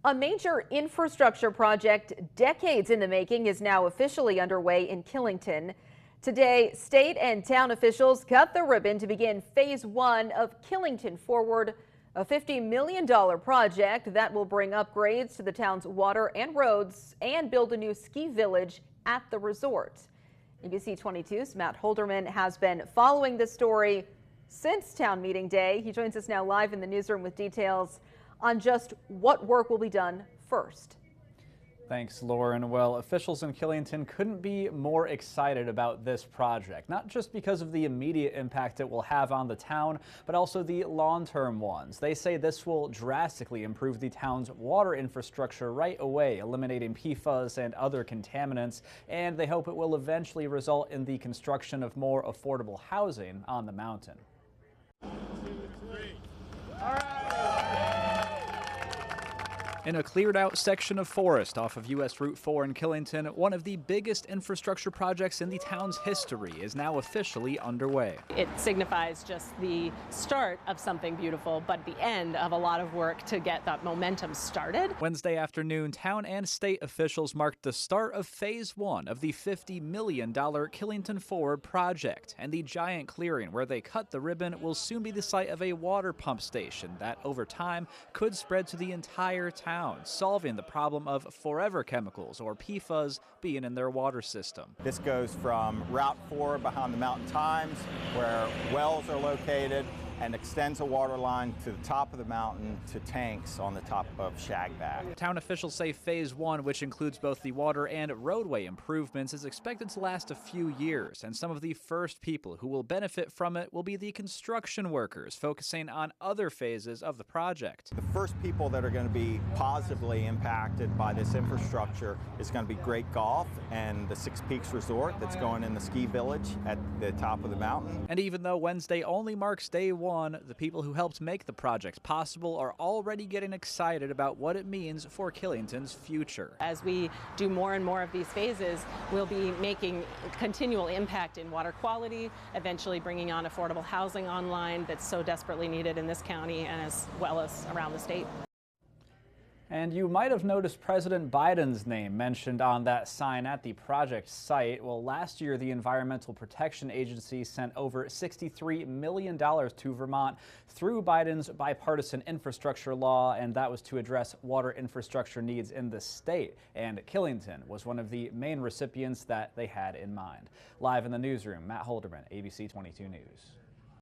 A major infrastructure project decades in the making is now officially underway in Killington. Today, state and town officials cut the ribbon to begin phase one of Killington Forward, a $50 million project that will bring upgrades to the town's water and roads and build a new ski village at the resort. ABC 22's Matt Holderman has been following this story since town meeting day. He joins us now live in the newsroom with details on just what work will be done first. Thanks, Lauren. Well, officials in Killington couldn't be more excited about this project, not just because of the immediate impact it will have on the town, but also the long-term ones. They say this will drastically improve the town's water infrastructure right away, eliminating PFAS and other contaminants, and they hope it will eventually result in the construction of more affordable housing on the mountain. 1, 2, 3. All right. In a cleared out section of forest off of US Route 4 in Killington, one of the biggest infrastructure projects in the town's history is now officially underway. It signifies just the start of something beautiful, but the end of a lot of work to get that momentum started. Wednesday afternoon, town and state officials marked the start of phase one of the $50 million Killington Forward project, and the giant clearing where they cut the ribbon will soon be the site of a water pump station that over time could spread to the entire town, solving the problem of forever chemicals, or PFAS, being in their water system. This goes from Route 4 behind the Mountain Times, where wells are located, and extends a water line to the top of the mountain to tanks on the top of Shagback. Town officials say phase one, which includes both the water and roadway improvements, is expected to last a few years, and some of the first people who will benefit from it will be the construction workers, focusing on other phases of the project. The first people that are going to be positively impacted by this infrastructure is going to be Great Golf and the Six Peaks Resort that's going in the ski village at the top of the mountain. And even though Wednesday only marks day one, the people who helped make the project possible are already getting excited about what it means for Killington's future. As we do more and more of these phases, we'll be making continual impact in water quality, eventually bringing on affordable housing online that's so desperately needed in this county and as well as around the state. And you might have noticed President Biden's name mentioned on that sign at the project site. Well, last year, the Environmental Protection Agency sent over $63 million to Vermont through Biden's bipartisan infrastructure law, and that was to address water infrastructure needs in the state. And Killington was one of the main recipients that they had in mind. Live in the newsroom, Matt Holderman, ABC 22 News.